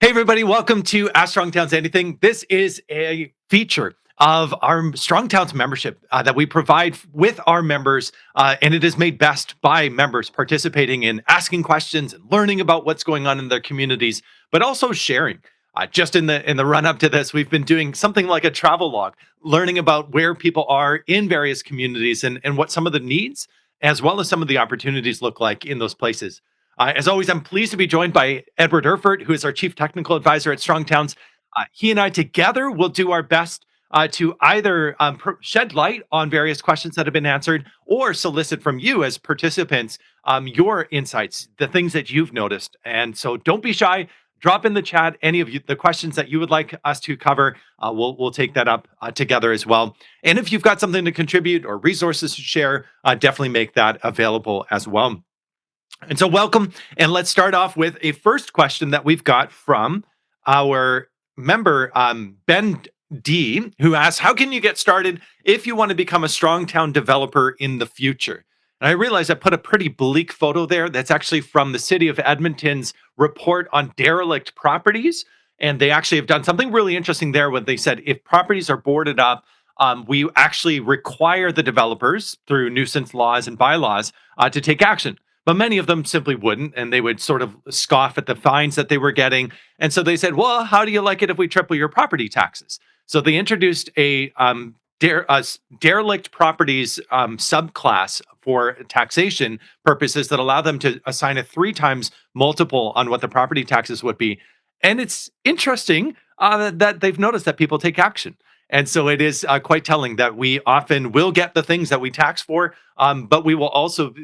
Hey, everybody, welcome to Ask Strong Towns Anything. This is a feature of our Strong Towns membership that we provide with our members, and it is made best by members participating in asking questions and learning about what's going on in their communities, but also sharing. Just in the run up to this, we've been doing something like a travel log, learning about where people are in various communities and what some of the needs as well as some of the opportunities look like in those places. As always, I'm pleased to be joined by Edward Erfurt, who is our Chief Technical Advisor at Strong Towns. He and I together will do our best to either shed light on various questions that have been answered or solicit from you as participants your insights, the things that you've noticed. And so don't be shy. Drop in the chat any of you, the questions that you would like us to cover. We'll take that up together as well. And if you've got something to contribute or resources to share, definitely make that available as well. And so, welcome. And let's start off with a first question that we've got from our member, Ben D, who asks, how can you get started if you want to become a strong town developer in the future? And I realize I put a pretty bleak photo there. That's actually from the city of Edmonton's report on derelict properties. And they actually have done something really interesting there when they said if properties are boarded up, we actually require the developers through nuisance laws and bylaws to take action, but many of them simply wouldn't, and they would sort of scoff at the fines that they were getting. And so they said, well, how do you like it if we triple your property taxes? So they introduced a derelict properties subclass for taxation purposes that allow them to assign a three times multiple on what the property taxes would be. And it's interesting that they've noticed that people take action. And so it is quite telling that we often will get the things that we tax for, but we will also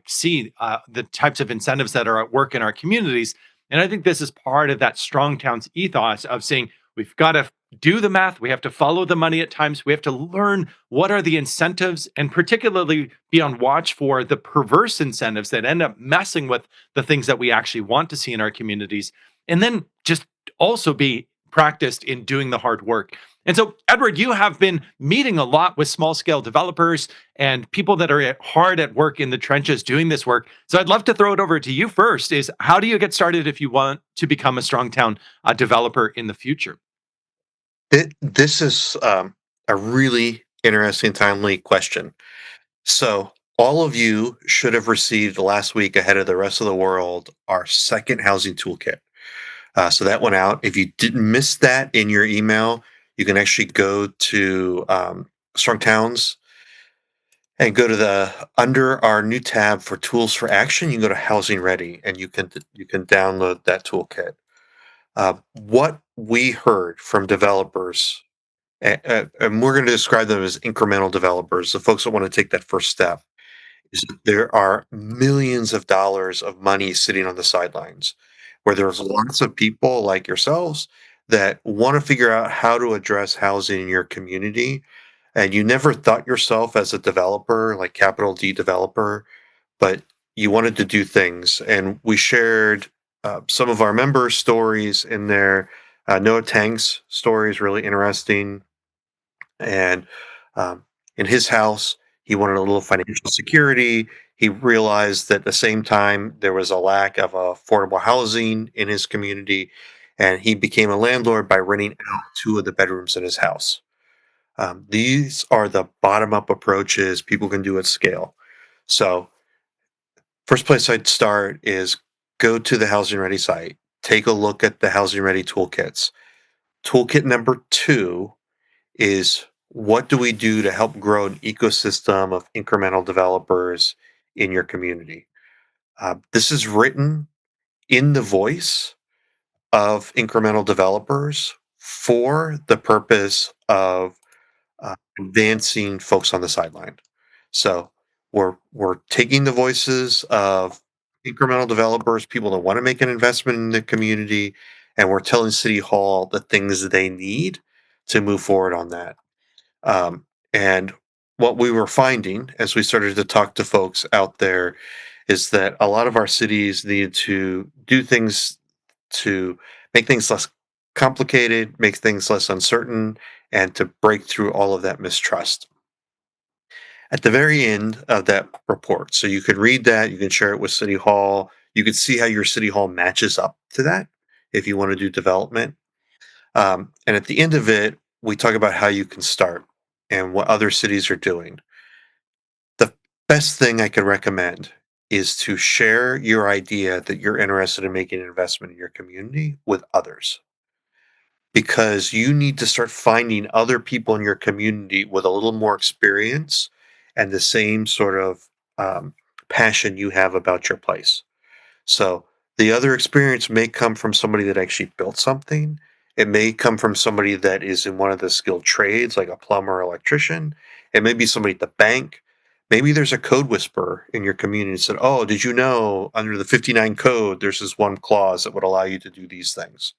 see the types of incentives that are at work in our communities. And I think this is part of that strong towns ethos of saying we've got to do the math, we have to follow the money at times, we have to learn what are the incentives, and particularly be on watch for the perverse incentives that end up messing with the things that we actually want to see in our communities. And then just also be practiced in doing the hard work. And so, Edward, you have been meeting a lot with small scale developers and people that are hard at work in the trenches doing this work. So, I'd love to throw it over to you first. Is how do you get started if you want to become a strong town developer in the future? This is a really interesting, timely question. So, all of you should have received last week ahead of the rest of the world our second housing toolkit. So that went out. If you didn't miss that in your email, you can actually go to Strong Towns and go to the under our new tab for tools for action. You can go to Housing Ready, and you can download that toolkit. What we heard from developers, and we're going to describe them as incremental developers, the folks that want to take that first step, is that there are millions of dollars of money sitting on the sidelines, where there's lots of people like yourselves that want to figure out how to address housing in your community. And you never thought yourself as a developer, like capital D developer, but you wanted to do things. And we shared some of our members' stories in there. Noah Tang's story is really interesting. And um, in his house, he wanted a little financial security. He realized that at the same time there was a lack of affordable housing in his community, and he became a landlord by renting out two of the bedrooms in his house. These are the bottom up approaches people can do at scale. So, first place I'd start is go to the Housing Ready site, take a look at the Housing Ready toolkits. Toolkit number two is what do we do to help grow an ecosystem of incremental developers in your community? This is written in the voice of incremental developers for the purpose of advancing folks on the sideline. So we're taking the voices of incremental developers, people that want to make an investment in the community, and we're telling City Hall the things they need to move forward on that. And what we were finding as we started to talk to folks out there is that a lot of our cities needed to do things to make things less complicated, make things less uncertain, and to break through all of that mistrust. At the very end of that report, so you can read that, you can share it with City Hall, you can see how your City Hall matches up to that if you want to do development. And at the end of it, we talk about how you can start and what other cities are doing. The best thing I could recommend is to share your idea that you're interested in making an investment in your community with others, because you need to start finding other people in your community with a little more experience and the same sort of um, passion you have about your place. So the other experience may come from somebody that actually built something. It may come from somebody that is in one of the skilled trades, like a plumber or electrician. It may be somebody at the bank. Maybe there's a code whisperer in your community that said, "Oh, did you know under the 59 code, there's this one clause that would allow you to do these things?"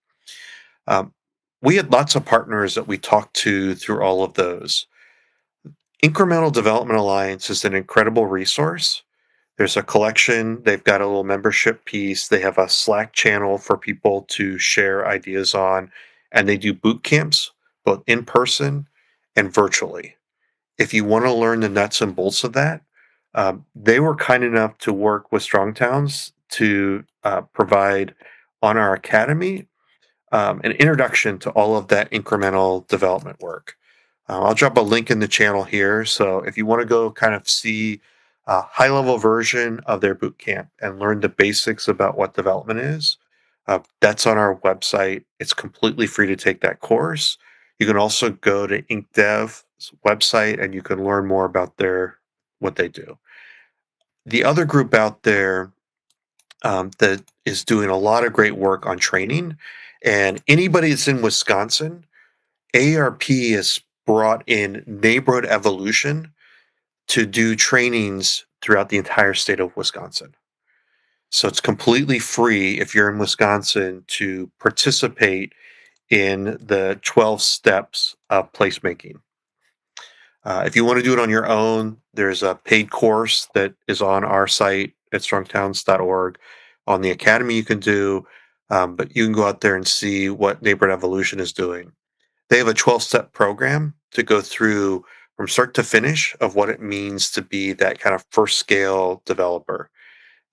Um, we had lots of partners that we talked to through all of those. Incremental Development Alliance is an incredible resource. There's a collection, they've got a little membership piece, they have a Slack channel for people to share ideas on, and they do boot camps, both in person and virtually. If you want to learn the nuts and bolts of that, they were kind enough to work with Strong Towns to provide on our academy an introduction to all of that incremental development work. I'll drop a link in the channel here. So if you want to go kind of see a high level version of their boot camp and learn the basics about what development is, that's on our website. It's completely free to take that course. You can also go to InkDev's website and you can learn more about their what they do. The other group out there that is doing a lot of great work on training, and anybody that's in Wisconsin, ARP has brought in Neighborhood Evolution to do trainings throughout the entire state of Wisconsin. So it's completely free if you're in Wisconsin to participate in the 12 steps of placemaking. If you want to do it on your own, there's a paid course that is on our site at strongtowns.org. On the academy, you can do, but you can go out there and see what Neighborhood Evolution is doing. They have a 12-step program to go through from start to finish of what it means to be that kind of first scale developer.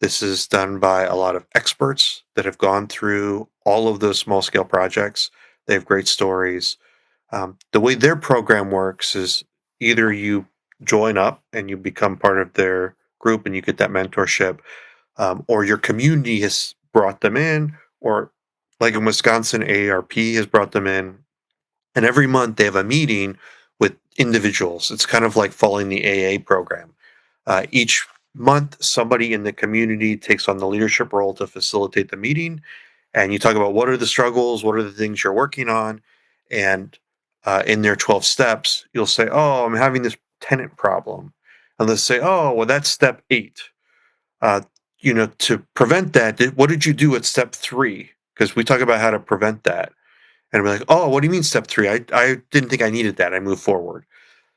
This is done by a lot of experts that have gone through all of those small scale projects. They have great stories. The way their program works is either you join up and you become part of their group and you get that mentorship, or your community has brought them in, or like in Wisconsin, AARP has brought them in, and every month they have a meeting with individuals. It's kind of like following the AA program. Each month, somebody in the community takes on the leadership role to facilitate the meeting. And you talk about what are the struggles, what are the things you're working on. And in their 12 steps, you'll say, "Oh, I'm having this tenant problem." And they'll say, "Oh, well, that's step 8. Uh, to prevent that, what did you do at step 3?" Because we talk about how to prevent that. And I'm like, "Oh, what do you mean step 3? I didn't think I needed that. I moved forward."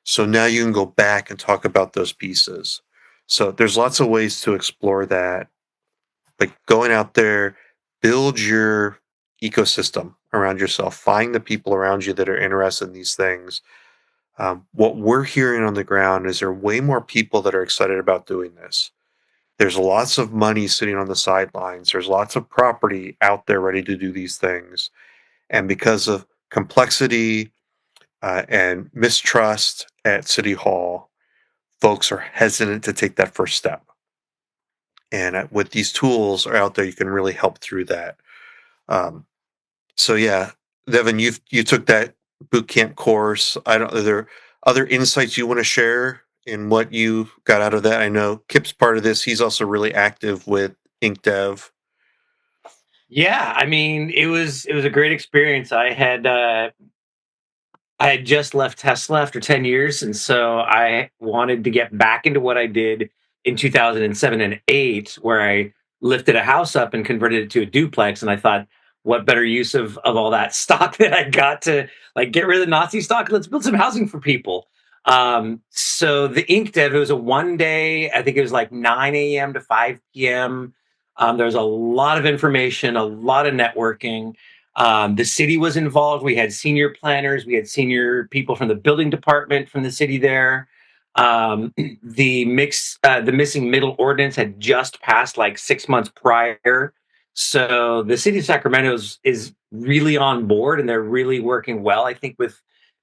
So now you can go back and talk about those pieces. So there's lots of ways to explore that. Like going out there, build your ecosystem around yourself. Find the people around you that are interested in these things. What we're hearing on the ground is there are way more people that are excited about doing this. There's lots of money sitting on the sidelines. There's lots of property out there ready to do these things. And because of complexity and mistrust at City Hall, folks are hesitant to take that first step. And with these tools are out there, you can really help through that. Um, so yeah, Devin, you took that boot camp course. I don't. Are there other insights you want to share in what you got out of that? I know Kip's part of this. He's also really active with InkDev. Yeah, I mean, it was a great experience. I had just left Tesla after 10 years, and so I wanted to get back into what I did in 2007 and 8, where I lifted a house up and converted it to a duplex. And I thought, what better use of all that stock that I got to like get rid of the Nazi stock? Let's build some housing for people. So the Ink Dev, it was a 1 day. I think it was like 9 a.m. to 5 p.m. There was a lot of information, a lot of networking. The city was involved. We had senior planners, we had senior people from the building department from the city there. The missing middle ordinance had just passed like 6 months prior, So the city of Sacramento is really on board, and they're really working well, I think, with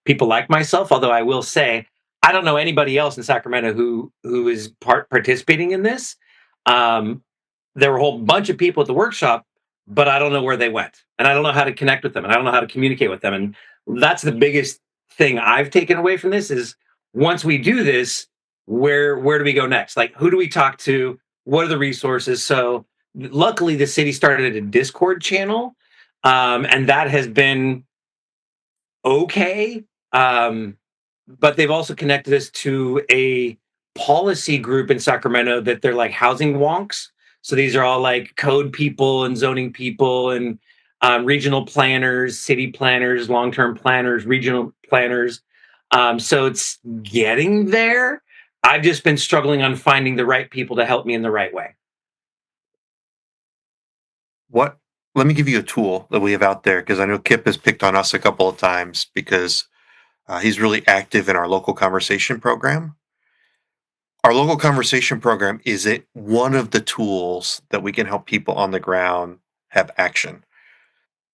people like myself. Although I will say, I don't know anybody else in Sacramento who is participating in this. Um, there were a whole bunch of people at the workshop, but I don't know where they went, and I don't know how to connect with them, and I don't know how to communicate with them. And that's the biggest thing I've taken away from this is once we do this, where do we go next? Like, who do we talk to? What are the resources? So luckily the city started a Discord channel, and that has been okay. Um, but they've also connected us to a policy group in Sacramento that they're like housing wonks. So these are all like code people and zoning people and regional planners, city planners, long-term planners, regional planners. So it's getting there. I've just been struggling on finding the right people to help me in the right way. What Let me give you a tool that we have out there because I know Kip has picked on us a couple of times because he's really active in our local conversation program. Our local conversation program is it one of the tools that we can help people on the ground have action.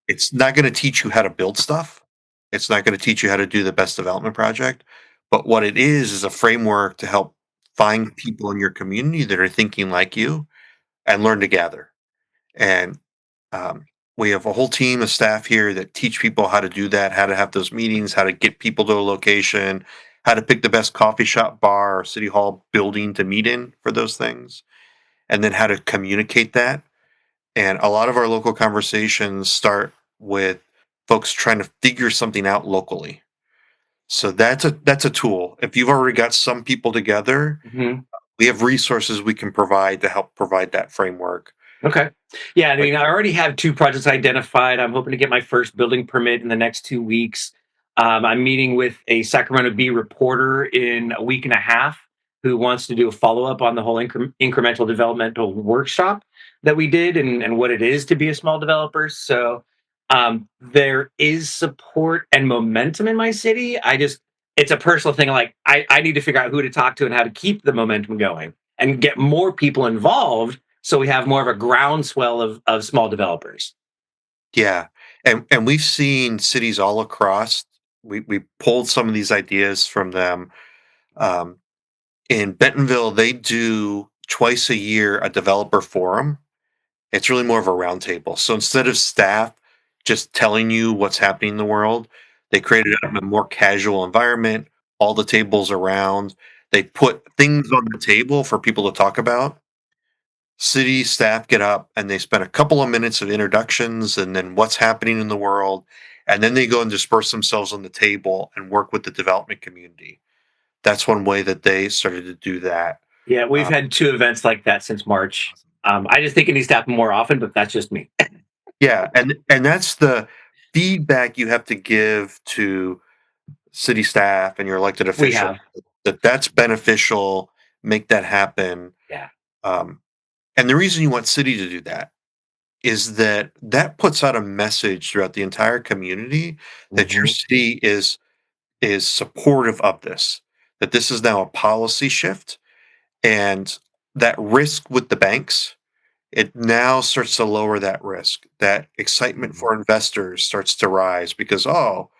It's not going to teach you how to build stuff. It's not going to teach you how to do the best development project. But what it is a framework to help find people in your community that are thinking like you and learn together. And um, we have a whole team of staff here that teach people how to do that, how to have those meetings, how to get people to a location, how to pick the best coffee shop, bar, or city hall building to meet in for those things, and then how to communicate that. And a lot of our local conversations start with folks trying to figure something out locally. So that's a tool. If you've already got some people together, Mhm. we have resources we can provide to help provide that framework. Okay. Yeah, I Like, mean, I already have 2 projects identified. I'm hoping to get my first building permit in the next 2 weeks. I'm meeting with a Sacramento Bee reporter in a week and a half who wants to do a follow-up on the whole incremental developmental workshop that we did and what it is to be a small developer. So, there is support and momentum in my city. I just it's a personal thing, like, I need to figure out who to talk to and how to keep the momentum going and get more people involved so we have more of a groundswell of small developers. yeah, and we've seen cities all across. We pulled some of these ideas from them. Um, in Bentonville, they do twice a year a developer forum. It's really more of a roundtable. So instead of staff just telling you what's happening in the world, they created it in a more casual environment. All the tables around. They put things on the table for people to talk about. City staff get up and they spend a couple of minutes of introductions and then what's happening in the world. And then they go and disperse themselves on the table and work with the development community. That's one way that they started to do that. Yeah, we've Uh, had 2 events like that since March. I just think it needs to happen more often, but that's just me. yeah, and that's the feedback you have to give to city staff and your elected We officials have. that that's beneficial. Make that happen. Yeah. Um, and the reason you want city to do that is that that puts out a message throughout the entire community that your Mhm. city is supportive of this, that this is now a policy shift, and that risk with the banks, it now starts to lower that risk. That excitement Mhm. for investors starts to rise because, oh,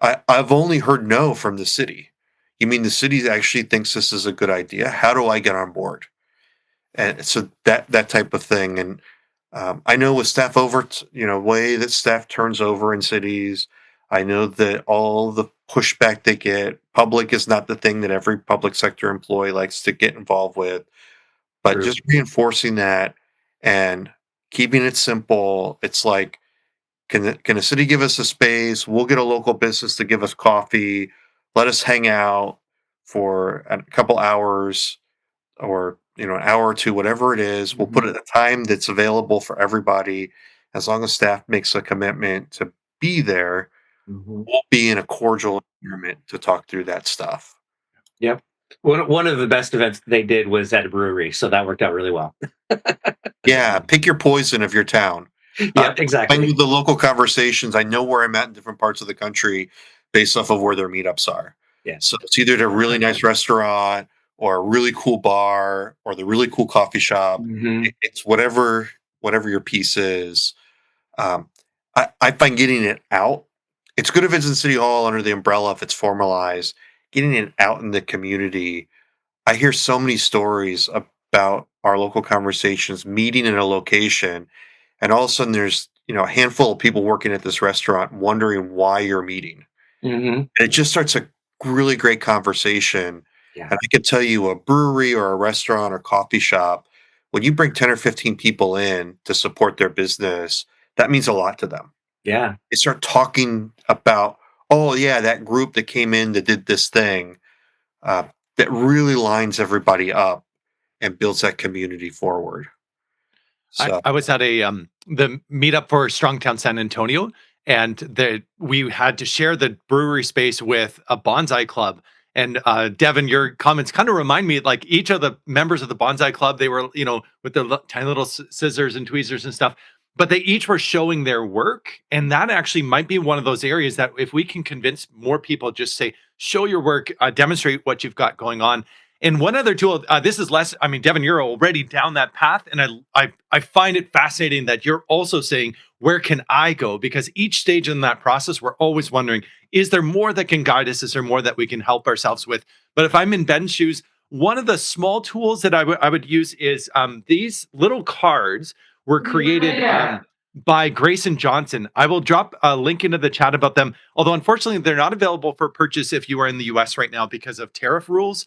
I've only heard no from the city. You mean the city actually thinks this is a good idea? How do I get on board? And so that type of thing. And I know with staff over, way that staff turns over in cities, I know that all the pushback they get, public is not the thing that every public sector employee likes to get involved with, but True. just reinforcing that and keeping it simple. It's like, can the city give us a space? We'll get a local business to give us coffee. Let us hang out for a couple hours or an hour or two, whatever it is. We'll put Mhm. it at a time that's available for everybody. As long as staff makes a commitment to be there, Mhm. we'll be in a cordial environment to talk through that stuff. Yep. One of the best events they did was at a brewery, so that worked out really well. Yeah, pick your poison of your town. Uh, Yep, Find exactly. the local conversations. I know where I'm at in different parts of the country based off of where their meetups are. Yeah. So it's either at a really nice restaurant or a really cool bar or the really cool coffee shop. Mhm. It's whatever whatever your piece is. Um, I find getting it out. It's good if it's in City Hall under the umbrella, if it's formalized. Getting it out in the community. I hear so many stories about our local conversations meeting in a location, and all of a sudden there's a handful of people working at this restaurant wondering why you're meeting. Hmm. And it just starts a really great conversation. Yeah. And I could tell you a brewery or a restaurant or coffee shop, when you bring 10 or 15 people in to support their business, that means a lot to them. Yeah. They start talking about, oh, yeah, that group that came in that did this thing, uh, that really lines everybody up and builds that community forward. So, I was at the meetup for Strongtown San Antonio, and we had to share the brewery space with a bonsai club. And Devin, your comments kind of remind me like each of the members of the bonsai club, they were with their tiny little scissors and tweezers and stuff, but they each were showing their work, and that actually might be one of those areas that if we can convince more people, just say show your work, demonstrate what you've got going on. And one other tool, this is less. I mean, Devin, you're already down that path, and I find it fascinating that you're also saying, "Where can I go?" Because each stage in that process, we're always wondering, is there more that can guide us? Is there more that we can help ourselves with? But if I'm in Ben's shoes, one of the small tools that I would use is these little cards were created by Grayson Johnson. I will drop a link into the chat about them. Although unfortunately, they're not available for purchase if you are in the U.S. right now because of tariff rules.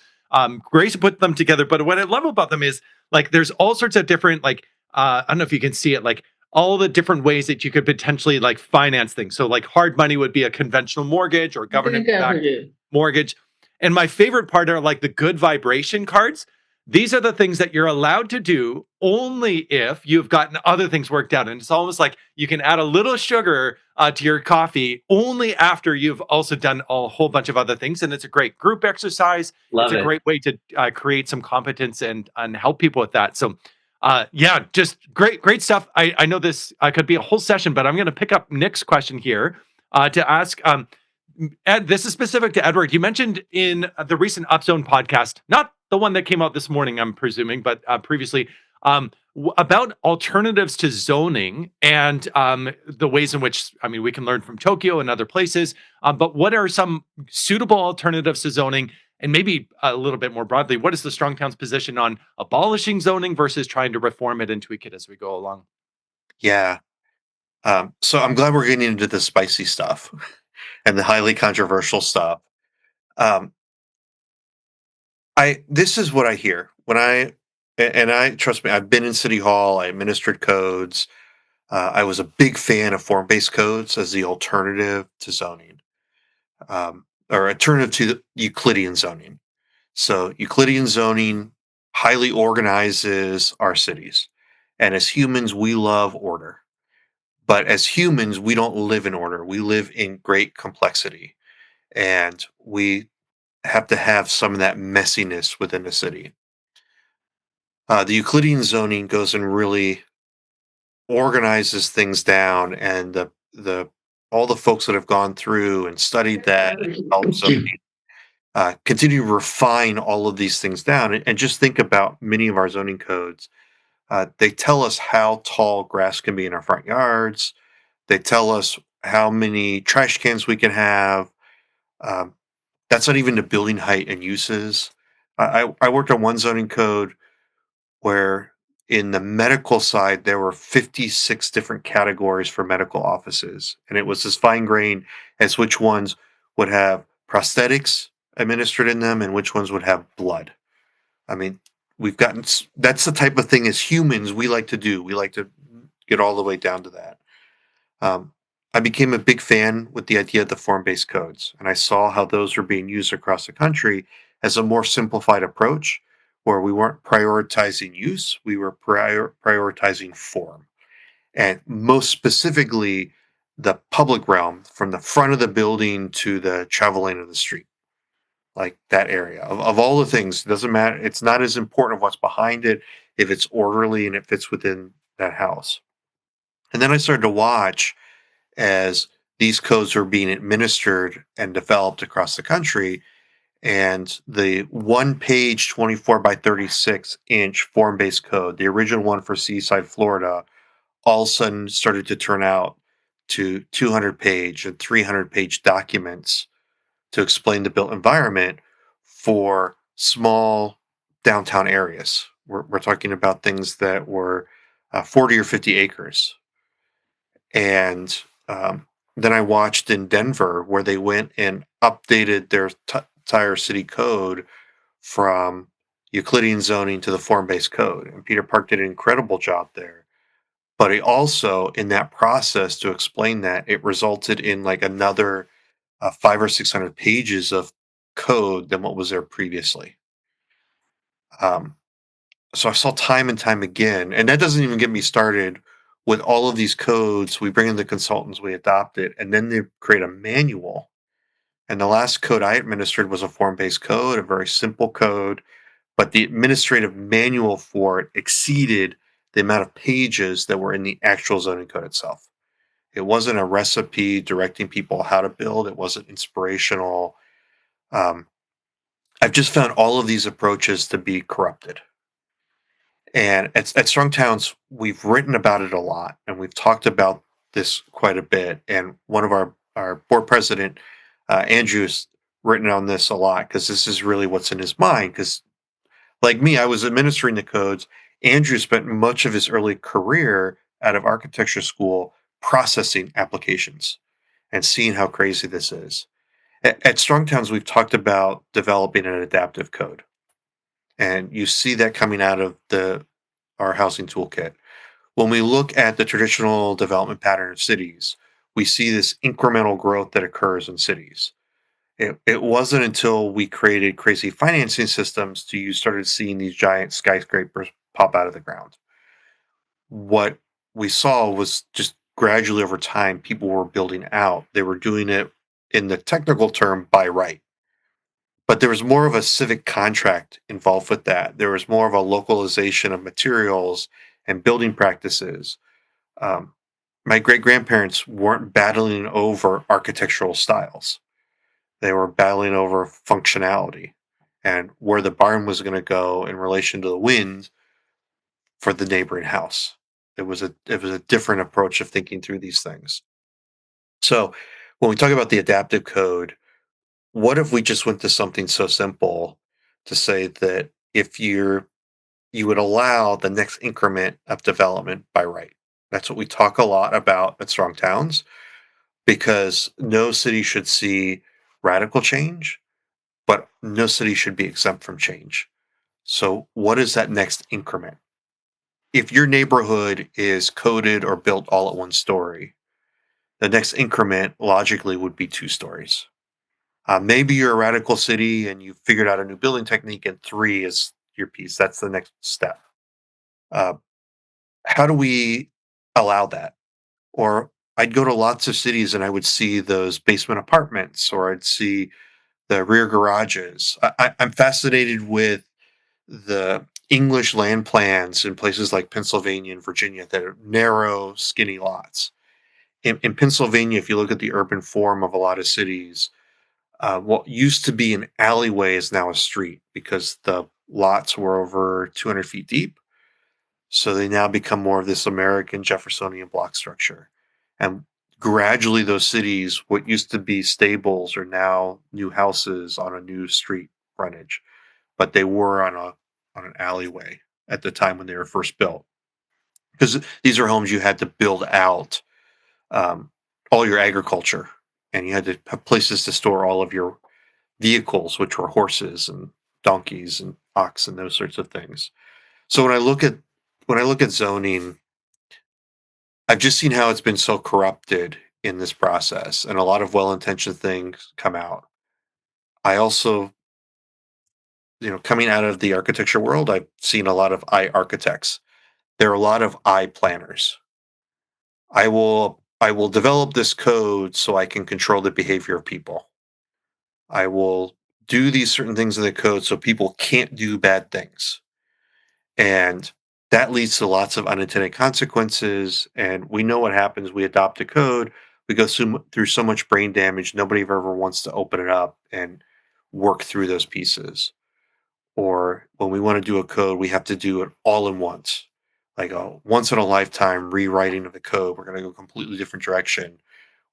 Grace put them together, but what I love about them is like there's all sorts of different like I don't know if you can see it, like all the different ways that you could potentially like finance things. So like hard money would be a conventional mortgage or government backed mortgage. And my favorite part are like the good vibration cards. These are the things that you're allowed to do only if you've gotten other things worked out. And it's almost like you can add a little sugar to your coffee only after you've also done a whole bunch of other things. And it's a great group exercise. It's Love a it. great way to create some competence and help people with that. So, yeah, just great stuff. I know this could be a whole session, but I'm going to pick up Nick's question here to ask. Ed, this is specific to Edward. You mentioned in the recent Upzone podcast, not the one that came out this morning, I'm presuming, but previously, about alternatives to zoning and the ways in which, I mean, we can learn from Tokyo and other places. But what are some suitable alternatives to zoning? And maybe a little bit more broadly, what is the Strong Town's position on abolishing zoning versus trying to reform it and tweak it as we go along? yeah. So I'm glad we're getting into the spicy stuff and the highly controversial stuff. Um, I This is what I hear when and I trust me, I've been in City Hall, I administered codes. I was a big fan of form-based codes as the alternative to zoning, or alternative to the Euclidean zoning. So Euclidean zoning highly organizes our cities, and as humans, we love order. But as humans, we don't live in order. We live in great complexity, and we have to have some of that messiness within the city. The Euclidean zoning goes and really organizes things down, and the all the folks that have gone through and studied that and developed zoning continue to refine all of these things down. And just think about many of our zoning codes. They tell us how tall grass can be in our front yards. They tell us how many trash cans we can have. Um, that's not even the building height and uses. I worked on one zoning code where in the medical side there were 56 different categories for medical offices, and it was as fine grained as which ones would have prosthetics administered in them and which ones would have blood. I mean, that's the type of thing as humans we like to do. We like to get all the way down to that. um, I became a big fan with the idea of the form-based codes, and I saw how those were being used across the country as a more simplified approach, where we weren't prioritizing use, we were prioritizing form, and most specifically, the public realm from the front of the building to the travel lane of the street, like that area. Of all the things, it doesn't matter. It's not as important of what's behind it if it's orderly and it fits within that house. And then I started to watch as these codes are being administered and developed across the country. And the one page 24 by 36 inch form based code, the original one for Seaside, Florida, all of a sudden started to turn out to 200-page and 300-page documents to explain the built environment for small downtown areas. We're talking about things that were 40 or 50 acres. And then I watched in Denver where they went and updated their entire city code from Euclidean zoning to the form-based code. And Peter Park did an incredible job there. But it also, in that process, to explain that, it resulted in like another 500 or 600 pages of code than what was there previously. Um, so I saw time and time again, and that doesn't even get me started with all of these codes. We bring in the consultants, we adopt it, and then they create a manual. And the last code I administered was a form-based code, a very simple code, but the administrative manual for it exceeded the amount of pages that were in the actual zoning code itself. It wasn't a recipe directing people how to build. It wasn't inspirational. Um, I've just found all of these approaches to be corrupted. And at Strong Towns, we've written about it a lot, and we've talked about this quite a bit. And one of our board president, Andrew's written on this a lot because this is really what's in his mind. Because like me, I was administering the codes. Andrew spent much of his early career out of architecture school processing applications and seeing how crazy this is. At Strong Towns, we've talked about developing an adaptive code, and you see that coming out of the our housing toolkit. When we look at the traditional development pattern of cities, we see this incremental growth that occurs in cities. It wasn't until we created crazy financing systems to you started seeing these giant skyscrapers pop out of the ground. What we saw was just gradually over time, people were building out. They were doing it in the technical term by right. But there was more of a civic contract involved with that. There was more of a localization of materials and building practices. Um, my great grandparents weren't battling over architectural styles, they were battling over functionality and where the barn was going to go in relation to the wind for the neighboring house. It was a different approach of thinking through these things. So when we talk about the adaptive code, what if we just went to something so simple to say that if you would allow the next increment of development by right? That's what we talk a lot about at Strong Towns because no city should see radical change, but no city should be exempt from change. So, what is that next increment? If your neighborhood is coded or built all at one story, the next increment logically would be two stories. Maybe you're a radical city and you figured out a new building technique, and three is your piece. That's the next step. Uh, how do we allow that? Or I'd go to lots of cities and I would see those basement apartments, or I'd see the rear garages. I'm fascinated with the English land plans in places like Pennsylvania and Virginia that are narrow, skinny lots. In Pennsylvania, if you look at the urban form of a lot of cities, what used to be an alleyway is now a street because the lots were over 200 feet deep. So they now become more of this American Jeffersonian block structure. And gradually, those cities, what used to be stables, are now new houses on a new street frontage, but they were on an alleyway at the time when they were first built. Because these are homes you had to build out um, all your agriculture, and you had to have places to store all of your vehicles, which were horses and donkeys and ox and those sorts of things. So when I look at zoning, I've just seen how it's been so corrupted in this process, and a lot of well-intentioned things come out. I also, coming out of the architecture world, I've seen a lot of I architects. There are a lot of I planners. I will develop this code so I can control the behavior of people. I will do these certain things in the code so people can't do bad things. And that leads to lots of unintended consequences. And we know what happens. We adopt a code, we go through so much brain damage, nobody ever wants to open it up and work through those pieces. Or when we want to do a code, we have to do it all in once. like a once in a lifetime rewriting of the code. We're going to go a completely different direction.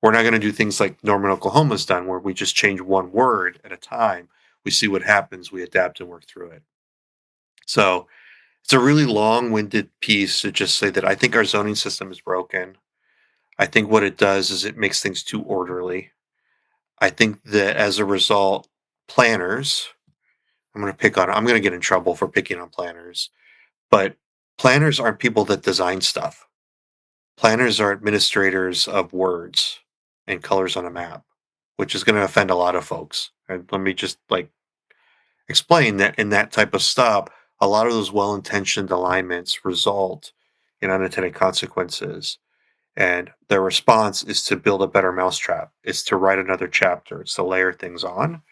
We're not going to do things like Norman, Oklahoma's done, where we just change one word at a time. We see what happens, we adapt and work through it. So it's a really long-winded piece to just say that I think our zoning system is broken. I think what it does is it makes things too orderly. I think that as a result, planners, I'm going to get in trouble for picking on planners, but planners aren't people that design stuff. Planners are administrators of words and colors on a map, which is going to offend a lot of folks. And let me just like explain that in that type of stuff, a lot of those well-intentioned alignments result in unintended consequences. And their response is to build a better mousetrap, is to write another chapter, it's to layer things on,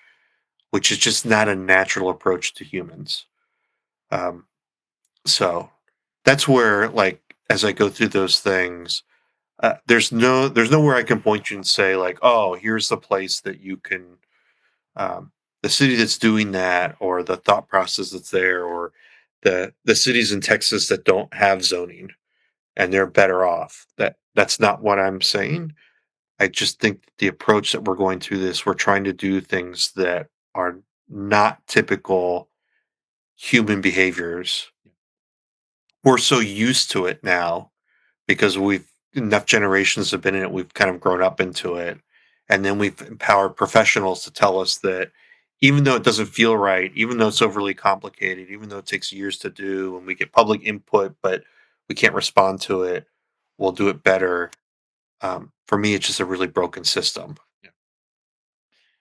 which is just not a natural approach to humans. Um, so that's where, like, as I go through those things, there's nowhere I can point you and say like, oh, here's the place that you can, the city that's doing that, or the thought process that's there, or the cities in Texas that don't have zoning and they're better off. That's not what I'm saying. I just think that the approach that we're going through this, we're trying to do things that are not typical human behaviors. We're so used to it now because we've enough generations have been in it, we've kind of grown up into it. And then we've empowered professionals to tell us that even though it doesn't feel right, even though it's overly complicated, even though it takes years to do, and we get public input, but we can't respond to it, we'll do it better. For me, it's just a really broken system. Yeah.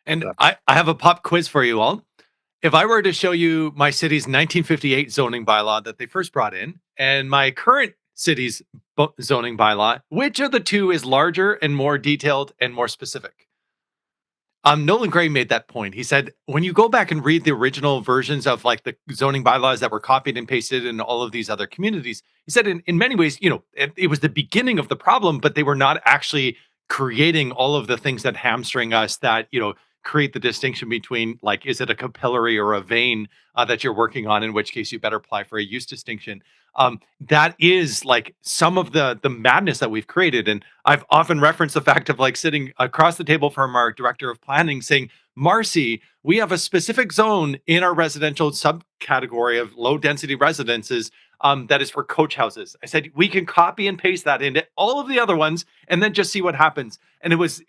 And So, I have a pop quiz for you all. If I were to show you my city's 1958 zoning bylaw that they first brought in and my current city's zoning bylaw, which of the two is larger and more detailed and more specific? Nolan Gray made that point. He said, when you go back and read the original versions of like the zoning bylaws that were copied and pasted in all of these other communities, he said, in many ways, it was the beginning of the problem, but they were not actually creating all of the things that hamstring us that, create the distinction between like, is it a capillary or a vein that you're working on, in which case you better apply for a use distinction. That is like some of the madness that we've created. And I've often referenced the fact of like sitting across the table from our director of planning saying, Marcy, we have a specific zone in our residential subcategory of low density residences that is for coach houses. I said, we can copy and paste that into all of the other ones and then just see what happens. And it was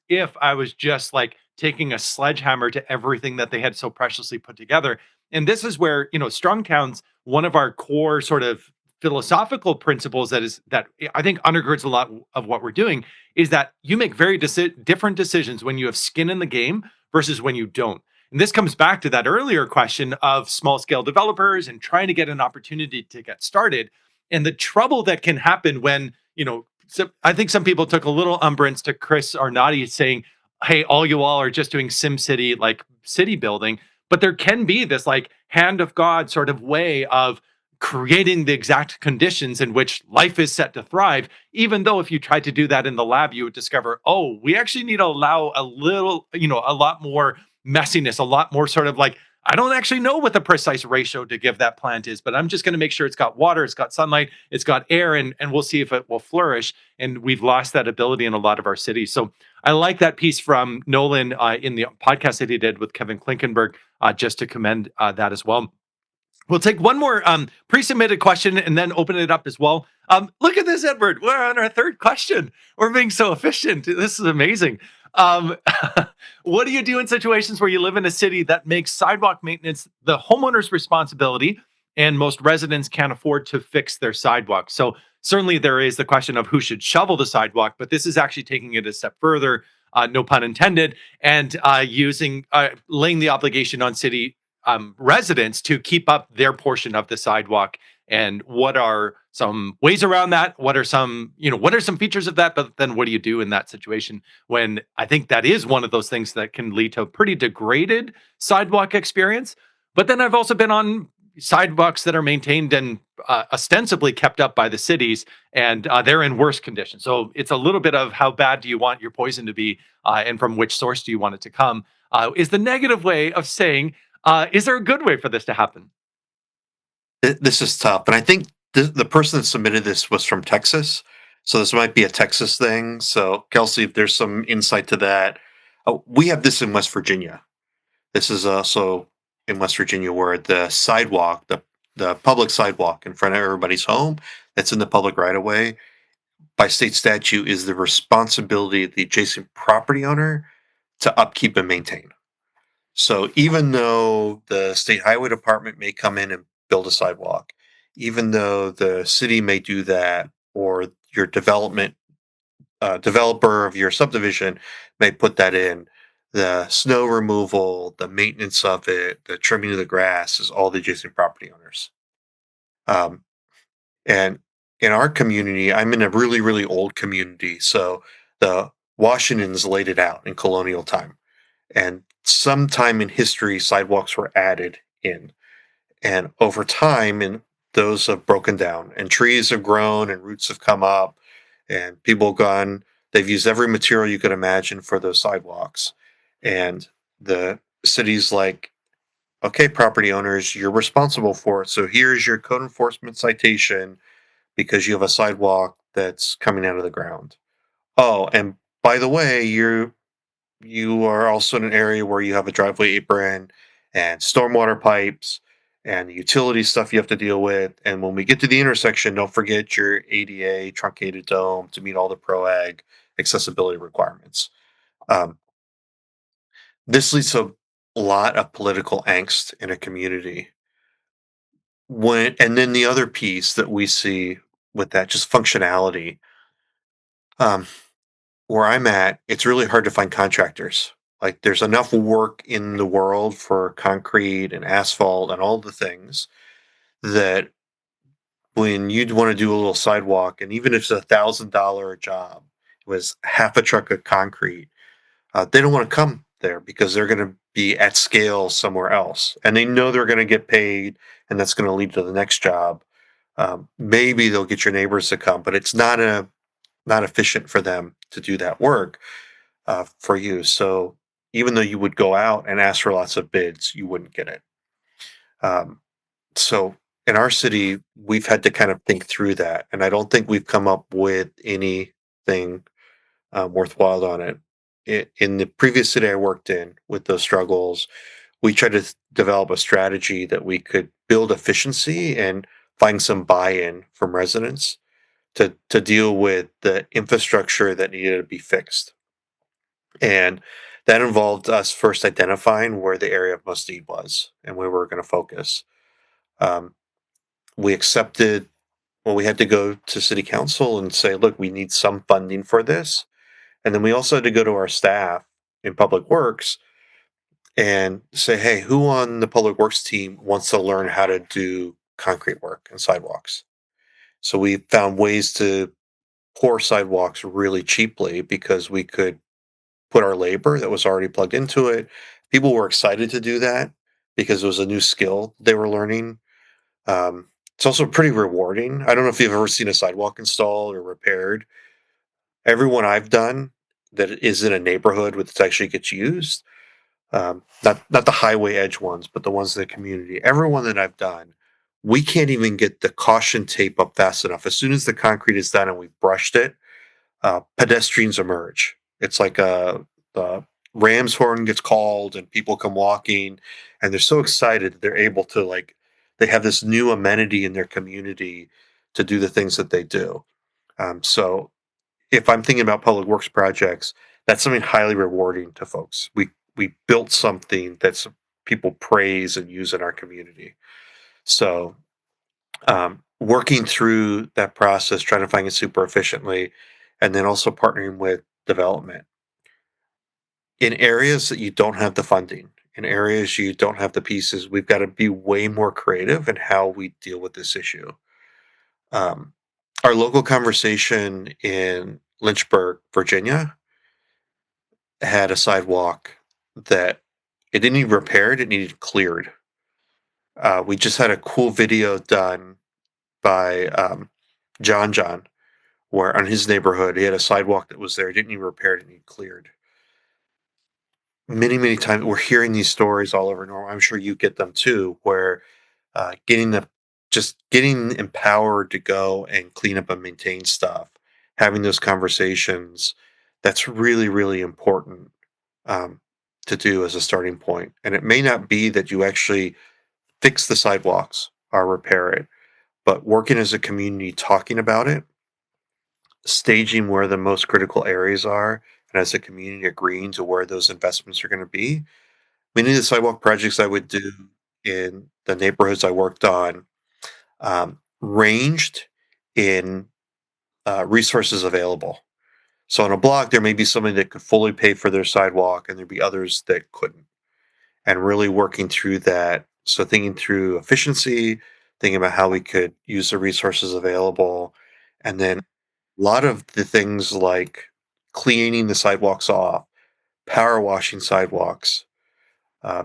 if I was just like taking a sledgehammer to everything that they had so preciously put together. And this is where, strong towns, one of our core sort of philosophical principles that I think undergirds a lot of what we're doing is that you make very different decisions when you have skin in the game versus when you don't. And this comes back to that earlier question of small scale developers and trying to get an opportunity to get started and the trouble that can happen when, so I think some people took a little umbrance to Chris Arnott saying, hey, all you all are just doing Sim City, like city building. But there can be this like hand of God sort of way of creating the exact conditions in which life is set to thrive, even though if you tried to do that in the lab, you would discover, oh, we actually need to allow a little, a lot more messiness, a lot more sort of like, I don't actually know what the precise ratio to give that plant is, but I'm just going to make sure it's got water, it's got sunlight, it's got air, and we'll see if it will flourish. And we've lost that ability in a lot of our cities. So I like that piece from Nolan in the podcast that he did with Kevin Klinkenberg, just to commend that as well. We'll take one more pre-submitted question and then open it up as well. Look at this, Edward. We're on our third question. We're being so efficient. This is amazing. Um, what do you do in situations where you live in a city that makes sidewalk maintenance the homeowner's responsibility and most residents can't afford to fix their sidewalk? So certainly there is the question of who should shovel the sidewalk, but this is actually taking it a step further, no pun intended, and laying the obligation on city residents to keep up their portion of the sidewalk. And what are some ways around that? What are some features of that? But then what do you do in that situation when I think that is one of those things that can lead to a pretty degraded sidewalk experience? But then I've also been on sidewalks that are maintained and ostensibly kept up by the cities, and they're in worse condition. So it's a little bit of how bad do you want your poison to be, and from which source do you want it to come? Is the negative way of saying, is there a good way for this to happen? this is tough, and I think the person that submitted this was from Texas, so this might be a Texas thing. So Kelsey, if there's some insight to that, we have this in West Virginia. This is also in West Virginia where the sidewalk, the public sidewalk in front of everybody's home, that's in the public right of way, by state statute, is the responsibility of the adjacent property owner to upkeep and maintain. So even though the state highway department may come in and build a sidewalk, even though the city may do that, or your developer of your subdivision may put that in, the snow removal, the maintenance of it, the trimming of the grass is all the adjacent property owners. Um, and in our community, I'm in a really, really old community. So the Washingtons laid it out in colonial time. And sometime in history, sidewalks were added in. And over time, and those have broken down, and trees have grown, and roots have come up, and people have gone. They've used every material you could imagine for those sidewalks. And the city's like, okay, property owners, you're responsible for it. So here's your code enforcement citation because you have a sidewalk that's coming out of the ground. Oh, and by the way, you are also in an area where you have a driveway apron and stormwater pipes and utility stuff you have to deal with. And when we get to the intersection, don't forget your ADA truncated dome to meet all the ProAg accessibility requirements. Um, this leads to a lot of political angst in a community. And then the other piece that we see with that, just functionality. Um, where I'm at, it's really hard to find contractors. Like there's enough work in the world for concrete and asphalt and all the things that when you'd want to do a little sidewalk, and even if it's $1,000 job, it was half a truck of concrete. They don't want to come there because they're going to be at scale somewhere else, and they know they're going to get paid, and that's going to lead to the next job. Maybe they'll get your neighbors to come, but it's not efficient for them to do that work for you. So even though you would go out and ask for lots of bids, you wouldn't get it. Um, so in our city, we've had to kind of think through that, and I don't think we've come up with anything worthwhile on it. In the previous city I worked in, with those struggles, we tried to develop a strategy that we could build efficiency and find some buy-in from residents to deal with the infrastructure that needed to be fixed. And that involved us first identifying where the area of most need was and where we were going to focus. Um, we accepted, well, we had to go to city council and say, look, we need some funding for this. And then we also had to go to our staff in public works and say, hey, who on the public works team wants to learn how to do concrete work and sidewalks? So we found ways to pour sidewalks really cheaply because we could put our labor that was already plugged into it. People were excited to do that because it was a new skill they were learning. It's also pretty rewarding. I don't know if you've ever seen a sidewalk installed or repaired. Everyone I've done that is in a neighborhood which actually gets used, not the highway edge ones, but the ones in the community. Everyone that I've done, we can't even get the caution tape up fast enough. As soon as the concrete is done and we've brushed it, pedestrians emerge. It's like the ram's horn gets called and people come walking, and they're so excited that they're able to, like, they have this new amenity in their community to do the things that they do. So if I'm thinking about public works projects, that's something highly rewarding to folks. We built something that's people praise and use in our community. So working through that process, trying to find it super efficiently, and then also partnering with development in areas that you don't have the funding, in areas you don't have the pieces. We've got to be way more creative in how we deal with this issue. Um, our local conversation in Lynchburg, Virginia, had a sidewalk that it didn't need repaired; it needed cleared. We just had a cool video done by John, where on his neighborhood he had a sidewalk that was there, it didn't need repaired, it needed cleared. Many times we're hearing these stories all over Norway. I'm sure you get them too, where getting the just getting empowered to go and clean up and maintain stuff, having those conversations, that's really, really important um, to do as a starting point. And it may not be that you actually fix the sidewalks or repair it, but working as a community, talking about it, staging where the most critical areas are, and as a community agreeing to where those investments are going to be. Many of the sidewalk projects I would do in the neighborhoods I worked on ranged in resources available. So on a block, there may be somebody that could fully pay for their sidewalk, and there'd be others that couldn't. And really working through that. So thinking through efficiency, thinking about how we could use the resources available, and then a lot of the things like cleaning the sidewalks off, power washing sidewalks, uh,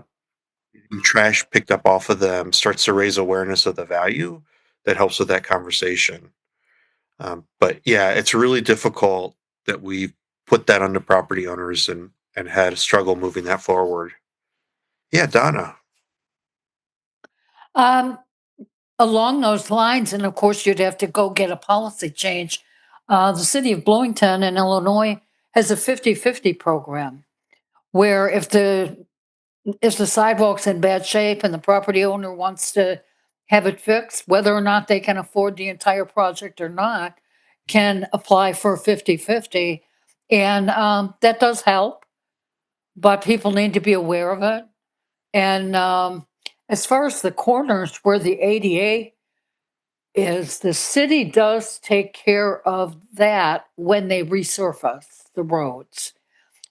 trash picked up off of them starts to raise awareness of the value that helps with that conversation. But yeah, it's really difficult that we put that on the property owners and had a struggle moving that forward. Yeah, Donna. Um, Along those lines, and of course, you'd have to go get a policy change. The city of Bloomington in Illinois has a 50-50 program where if the sidewalk's in bad shape and the property owner wants to have it fixed, whether or not they can afford the entire project or not, can apply for 50-50. And that does help, but people need to be aware of it. And as far as the corners where the ADA is, the city does take care of that when they resurface the roads.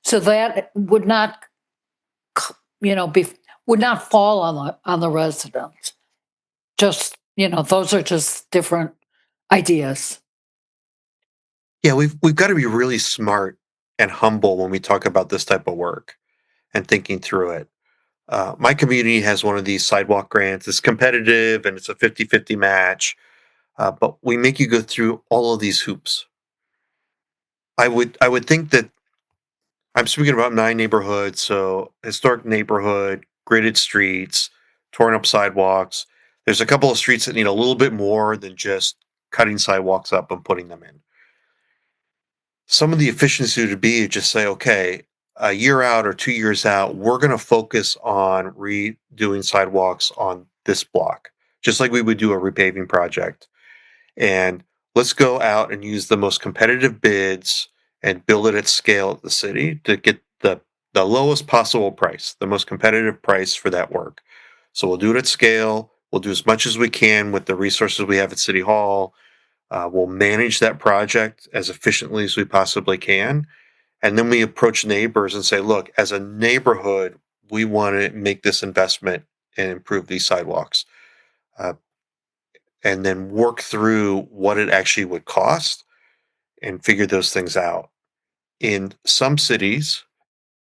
So that would not, be would not fall on the residents. Just, those are just different ideas. Yeah, we've got to be really smart and humble when we talk about this type of work and thinking through it. My community has one of these sidewalk grants. It's competitive and it's a 50-50 match, but we make you go through all of these hoops. I would think that I'm speaking about my neighborhood, so historic neighborhood, graded streets, torn up sidewalks. There's a couple of streets that need a little bit more than just cutting sidewalks up and putting them in. Some of the efficiency would be just say, okay, a year out or 2 years out, we're going to focus on redoing sidewalks on this block, just like we would do a repaving project. And let's go out and use the most competitive bids and build it at scale at the city to get the lowest possible price, the most competitive price for that work. So we'll do it at scale. We'll do as much as we can with the resources we have at City Hall. We'll manage that project as efficiently as we possibly can. And then we approach neighbors and say, look, as a neighborhood, we want to make this investment and improve these sidewalks. Uh, and then work through what it actually would cost and figure those things out. In some cities,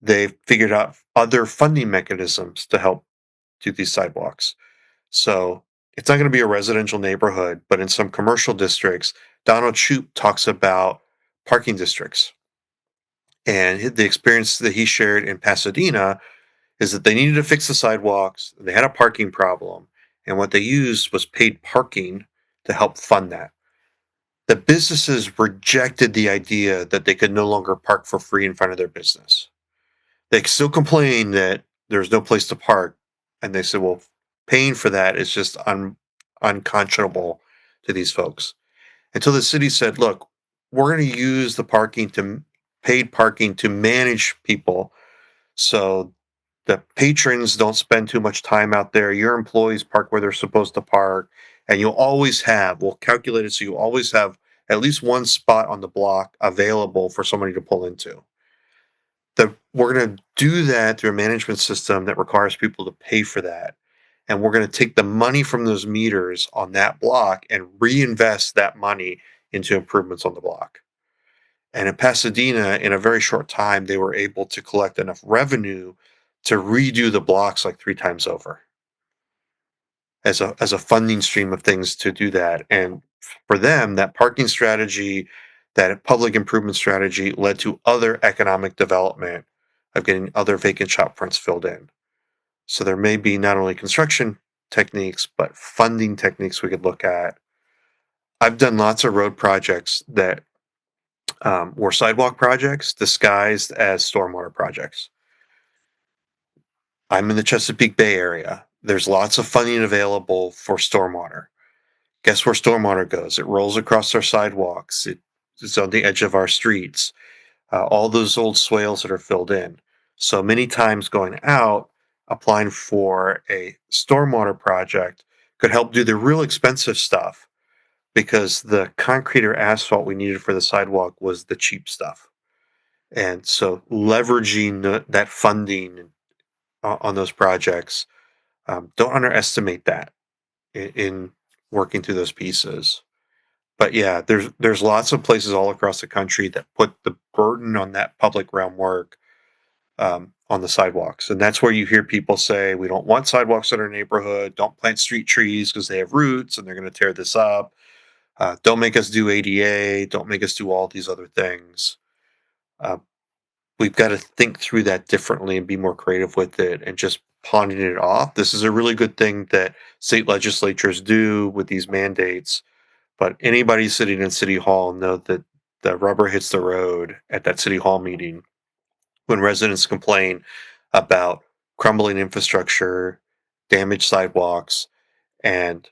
they've figured out other funding mechanisms to help do these sidewalks. So it's not going to be a residential neighborhood, but in some commercial districts, Donald Shoup talks about parking districts. And the experience that he shared in Pasadena is that they needed to fix the sidewalks, they had a parking problem, and what they used was paid parking to help fund that. The businesses rejected the idea that they could no longer park for free in front of their business. They still complained that there's no place to park, and they said, "Well, paying for that is just unconscionable to these folks." Until the city said, "Look, we're going to use the paid parking to manage people, so the patrons don't spend too much time out there. Your employees park where they're supposed to park, and we'll calculate it so you always have at least one spot on the block available for somebody to pull into. We're going to do that through a management system that requires people to pay for that. And we're going to take the money from those meters on that block and reinvest that money into improvements on the block." And in Pasadena, in a very short time, they were able to collect enough revenue to redo the blocks like 3 times over as a funding stream of things to do that. And for them, that parking strategy, that public improvement strategy led to other economic development of getting other vacant shop fronts filled in. So there may be not only construction techniques, but funding techniques we could look at. I've done lots of road projects that were sidewalk projects disguised as stormwater projects. I'm in the Chesapeake Bay area. There's lots of funding available for stormwater. Guess where stormwater goes? It rolls across our sidewalks. It's on the edge of our streets. All those old swales that are filled in. So many times going out, applying for a stormwater project could help do the real expensive stuff because the concrete or asphalt we needed for the sidewalk was the cheap stuff. And so leveraging that funding on those projects, don't underestimate that in working through those pieces. But yeah, there's lots of places all across the country that put the burden on that public realm work on the sidewalks, and that's where you hear people say, "We don't want sidewalks in our neighborhood. Don't plant street trees because they have roots and they're going to tear this up. Don't make us do ADA. Don't make us do all these other things." Uh, we've got to think through that differently and be more creative with it, and just pawning it off. This is a really good thing that state legislatures do with these mandates. But anybody sitting in City Hall know that the rubber hits the road at that City Hall meeting when residents complain about crumbling infrastructure, damaged sidewalks, and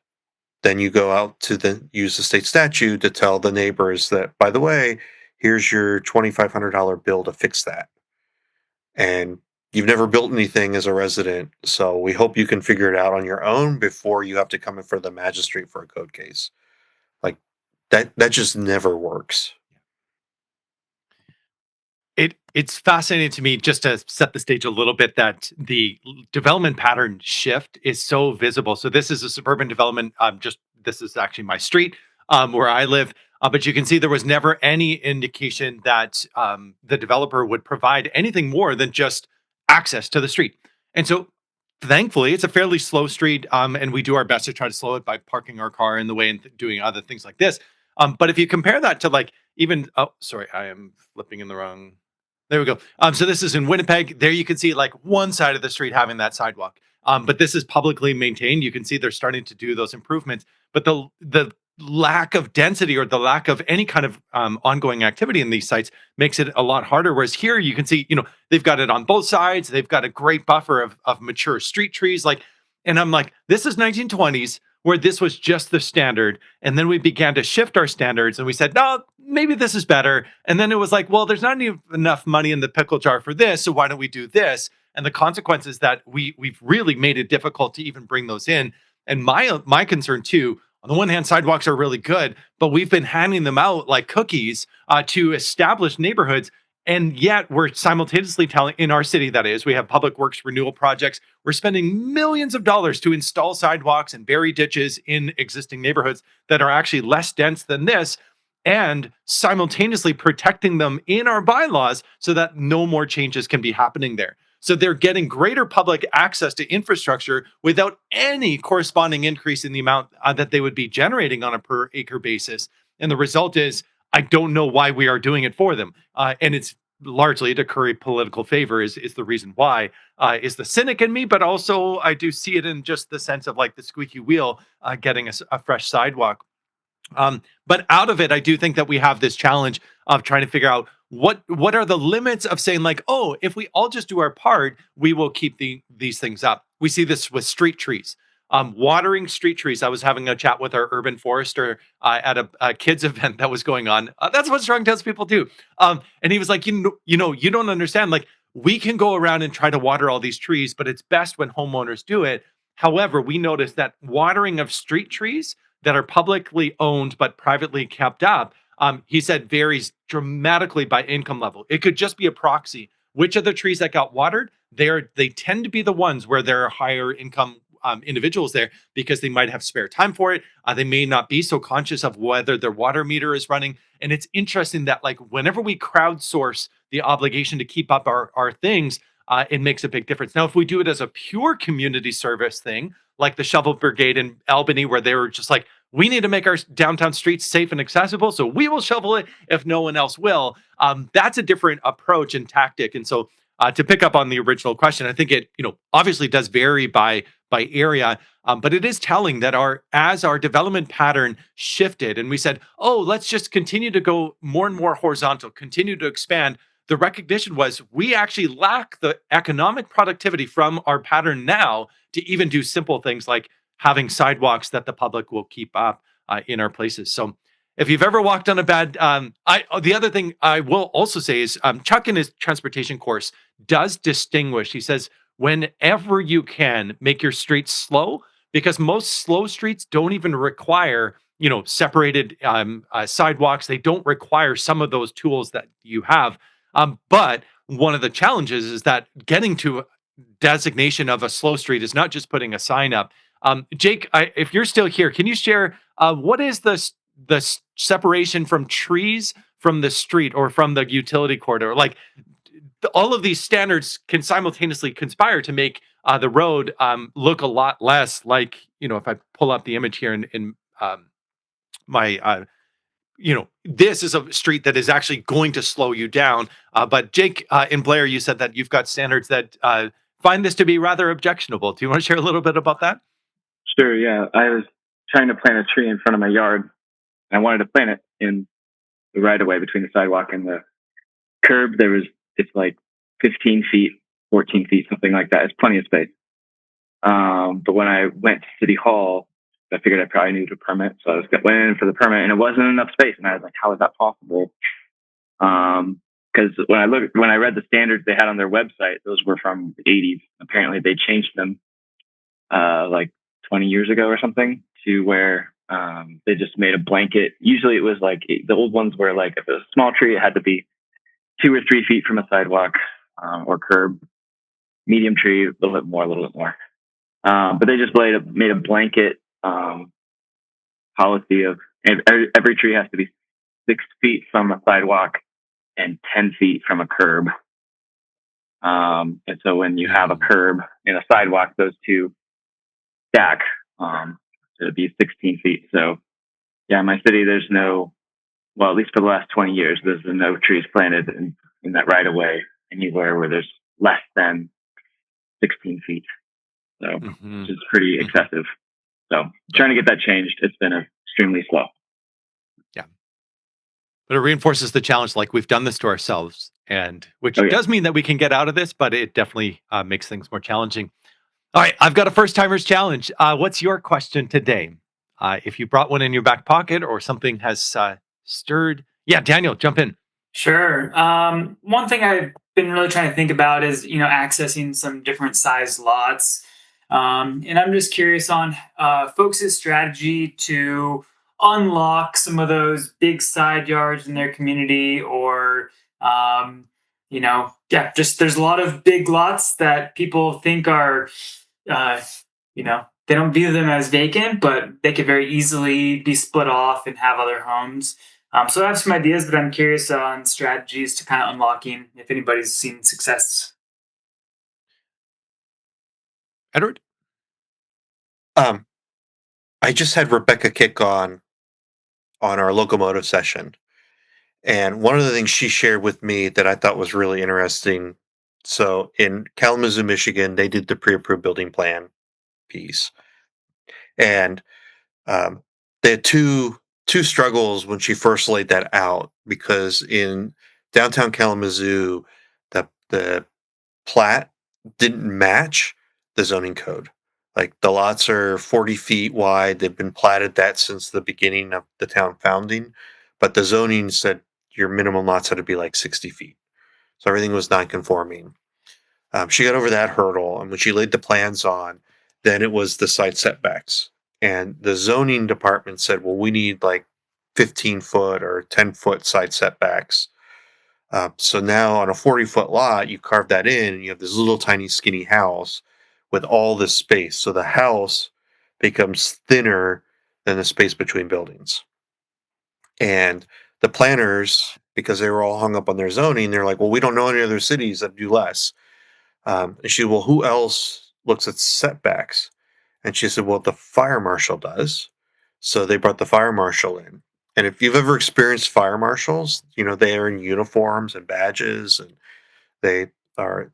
then you go out to use the state statute to tell the neighbors that, by the way, here's your $2,500 bill to fix that. And you've never built anything as a resident, so we hope you can figure it out on your own before you have to come in for the magistrate for a code case. Like that just never works. It's fascinating to me, just to set the stage a little bit, that the development pattern shift is so visible. So this is a suburban development. Just this is actually my street where I live. But you can see there was never any indication that the developer would provide anything more than just access to the street. And so thankfully it's a fairly slow street, and we do our best to try to slow it by parking our car in the way and doing other things like this. But if you compare that to, like, even, oh, sorry, I am flipping in the wrong. There we go. So this is in Winnipeg. There you can see like one side of the street having that sidewalk. But this is publicly maintained. You can see they're starting to do those improvements. But the lack of density, or the lack of any kind of ongoing activity in these sites, makes it a lot harder. Whereas here you can see, they've got it on both sides. They've got a great buffer of mature street trees. Like, and I'm like, this is 1920s, where this was just the standard. And then we began to shift our standards and we said, no, maybe this is better. And then it was like, well, there's not enough money in the pickle jar for this. So why don't we do this? And the consequence is that we've really made it difficult to even bring those in. And my concern too, on the one hand, sidewalks are really good, but we've been handing them out like cookies to established neighborhoods. And yet we're simultaneously telling, in our city, that is, we have public works renewal projects. We're spending millions of dollars to install sidewalks and bury ditches in existing neighborhoods that are actually less dense than this, and simultaneously protecting them in our bylaws so that no more changes can be happening there. So they're getting greater public access to infrastructure without any corresponding increase in the amount that they would be generating on a per acre basis. And the result is, I don't know why we are doing it for them. And it's largely to curry political favor is the reason why, is the cynic in me, but also I do see it in just the sense of like the squeaky wheel getting a fresh sidewalk. But out of it, I do think that we have this challenge of trying to figure out what are the limits of saying, like, oh, if we all just do our part, we will keep these things up. We see this with street trees. Watering street trees. I was having a chat with our urban forester at a kids event that was going on. That's what strong townspeople do. And he was like, you don't understand. Like, we can go around and try to water all these trees, but it's best when homeowners do it. However, we noticed that watering of street trees that are publicly owned but privately kept up, he said, varies dramatically by income level. It could just be a proxy. Which of the trees that got watered, they tend to be the ones where there are higher income individuals there, because they might have spare time for it. They may not be so conscious of whether their water meter is running. And it's interesting that, like, whenever we crowdsource the obligation to keep up our things, it makes a big difference. Now, if we do it as a pure community service thing, like the Shovel Brigade in Albany, where they were just like, we need to make our downtown streets safe and accessible, so we will shovel it if no one else will. That's a different approach and tactic. And so, to pick up on the original question, I think it, obviously does vary by by area. But it is telling that as our development pattern shifted, and we said, "Oh, let's just continue to go more and more horizontal, continue to expand." The recognition was we actually lack the economic productivity from our pattern now to even do simple things like having sidewalks that the public will keep up in our places. So if you've ever walked on a bad, the other thing I will also say is Chuck in his transportation course does distinguish. He says, whenever you can, make your streets slow because most slow streets don't even require separated sidewalks. They don't require some of those tools that you have. But one of the challenges is that getting to designation of a slow street is not just putting a sign up. Jake, if you're still here, can you share what is separation from trees from the street or from the utility corridor? Like all of these standards can simultaneously conspire to make the road look a lot less like if I pull up the image here in my this is a street that is actually going to slow you down. But Jake and Blair, you said that you've got standards that find this to be rather objectionable. Do you want to share a little bit about that? Sure, yeah. I was trying to plant a tree in front of my yard, and I wanted to plant it in the right of way between the sidewalk and the curb. It's like 15 feet, 14 feet, something like that. It's plenty of space. But when I went to City Hall, I figured I probably needed a permit. So I went in for the permit, and it wasn't enough space. And I was like, how is that possible? Because when I read the standards they had on their website, those were from the 80s. Apparently, they changed them like 20 years ago or something to where they just made a blanket. Usually, it was like the old ones were like if it was a small tree, it had to be 2 or 3 feet from a sidewalk or curb. Medium tree, a little bit more. But they just made a blanket policy of every tree has to be 6 feet from a sidewalk and 10 feet from a curb. And so when you have a curb and a sidewalk, those two stack. It'd be 16 feet. So yeah, in my city, there's at least for the last 20 years, there's been no trees planted in that right of way anywhere where there's less than 16 feet. So which is pretty excessive. So trying to get that changed, it's been extremely slow. Yeah. But it reinforces the challenge like we've done this to ourselves, and which does mean that we can get out of this, but it definitely makes things more challenging. All right, I've got a first timers challenge. What's your question today? If you brought one in your back pocket or something has stirred. Yeah, Daniel, jump in. Sure. One thing I've been really trying to think about is, accessing some different size lots. And I'm just curious on folks' strategy to unlock some of those big side yards in their community or, just there's a lot of big lots that people think are, uh, they don't view them as vacant, but they could very easily be split off and have other homes. So I have some ideas, but I'm curious on strategies to kind of unlocking if anybody's seen success. Edward? Um, I just had Rebecca kick on our locomotive session, and one of the things she shared with me that I thought was really interesting. So in Kalamazoo, Michigan, they did the pre-approved building plan piece, and they had two struggles when she first laid that out because in downtown Kalamazoo, the plat didn't match the zoning code. Like the lots are 40 feet wide. They've been platted that since the beginning of the town founding, but the zoning said your minimum lots had to be like 60 feet. So everything was non-conforming. She got over that hurdle, and when she laid the plans on, then it was the side setbacks. And the zoning department said, well, we need like 15-foot or 10-foot side setbacks. So now on a 40-foot lot, you carve that in, and you have this little tiny skinny house with all this space. So the house becomes thinner than the space between buildings. And the planners, because they were all hung up on their zoning, they're like, well, we don't know any other cities that do less. And she, well, who else looks at setbacks? And she said, well, the fire marshal does. So they brought the fire marshal in. And if you've ever experienced fire marshals, they are in uniforms and badges, and they are,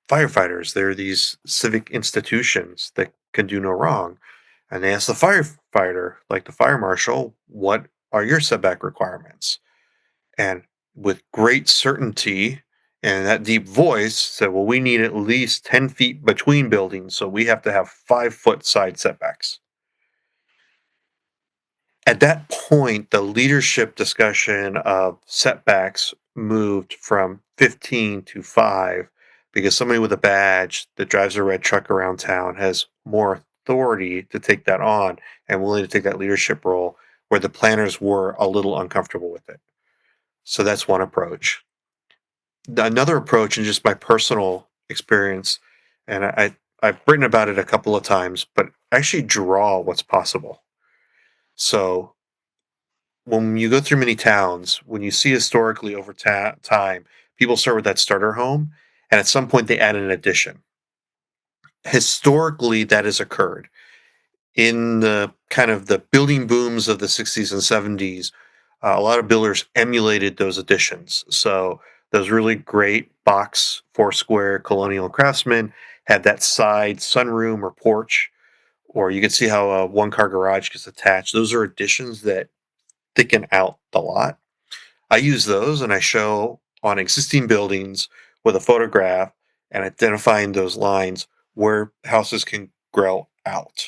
firefighters. They're these civic institutions that can do no wrong. And they asked the firefighter, like the fire marshal, what are your setback requirements? And with great certainty and that deep voice said, well, we need at least 10 feet between buildings, so we have to have 5-foot side setbacks. At that point, the leadership discussion of setbacks moved from 15 to 5 because somebody with a badge that drives a red truck around town has more authority to take that on and willing to take that leadership role, where the planners were a little uncomfortable with it. So that's one approach. Another approach, and just my personal experience, and I've written about it a couple of times, but actually draw what's possible. So when you go through many towns, when you see historically over time, people start with that starter home, and at some point they add an addition. Historically, that has occurred in the kind of the building booms of the 60s and 70s. A lot of builders emulated those additions. So those really great box, four square colonial craftsmen had that side sunroom or porch, or you can see how a one car garage gets attached. Those are additions that thicken out the lot. I use those and I show on existing buildings with a photograph and identifying those lines where houses can grow out.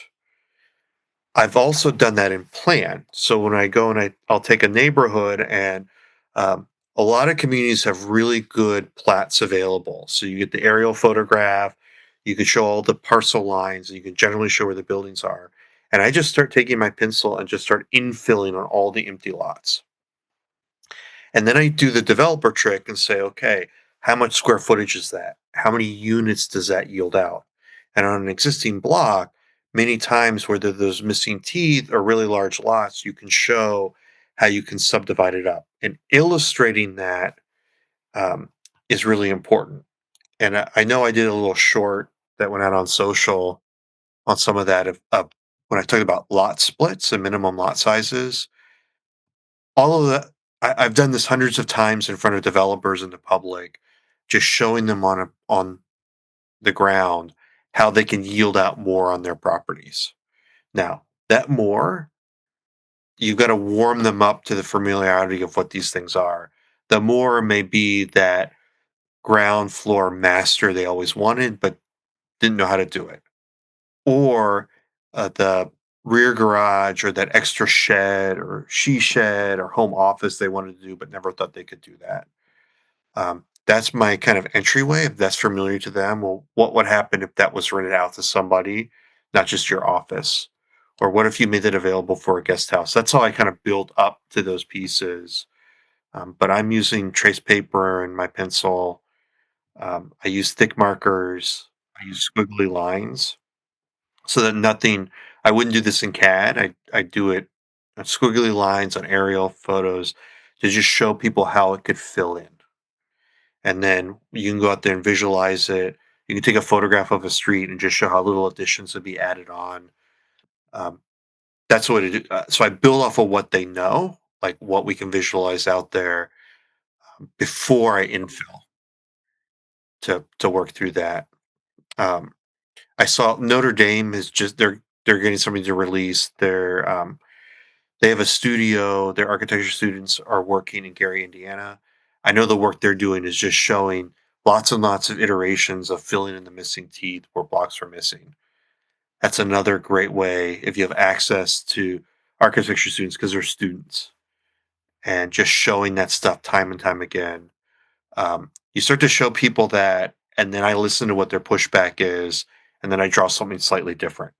I've also done that in plan. So when I go and I'll take a neighborhood, and um, a lot of communities have really good plats available. So you get the aerial photograph, you can show all the parcel lines, and you can generally show where the buildings are. And I just start taking my pencil and just start infilling on all the empty lots. And then I do the developer trick and say, okay, how much square footage is that? How many units does that yield out? And on an existing block, many times where there's those missing teeth or really large lots, you can show how you can subdivide it up. And illustrating that is really important. And I know I did a little short that went out on social on some of that when I talked about lot splits and minimum lot sizes. All of that, I've done this hundreds of times in front of developers and the public, just showing them on the ground how they can yield out more on their properties. Now, that more, you've got to warm them up to the familiarity of what these things are. The more may be that ground floor master they always wanted, but didn't know how to do it. Or the rear garage or that extra shed or she shed or home office they wanted to do, but never thought they could do that. That's my kind of entryway. If that's familiar to them, well, what would happen if that was rented out to somebody, not just your office? Or what if you made it available for a guest house? That's how I kind of build up to those pieces. But I'm using trace paper and my pencil. I use thick markers. I use squiggly lines so that nothing. I wouldn't do this in CAD. I do it on squiggly lines on aerial photos to just show people how it could fill in. And then you can go out there and visualize it. You can take a photograph of a street and just show how little additions would be added on. Um, that's what it. So I build off of what they know, like what we can visualize out there before I infill to work through that. Um, I saw Notre Dame is just they're getting something to release. They have a studio. Their architecture students are working in Gary, Indiana. I know the work they're doing is just showing lots and lots of iterations of filling in the missing teeth where blocks are missing. That's another great way if you have access to architecture students because they're students and just showing that stuff time and time again. You start to show people that, and then I listen to what their pushback is, and then I draw something slightly different.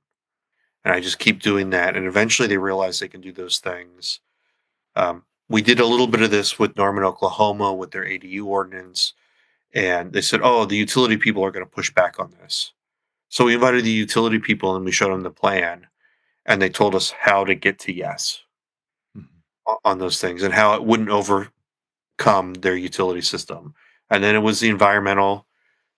And I just keep doing that. And eventually they realize they can do those things. We did a little bit of this with Norman, Oklahoma, with their ADU ordinance, and they said, "Oh, the utility people are going to push back on this." So we invited the utility people and we showed them the plan, and they told us how to get to yes Mhm. on those things and how it wouldn't overcome their utility system. And then it was the environmental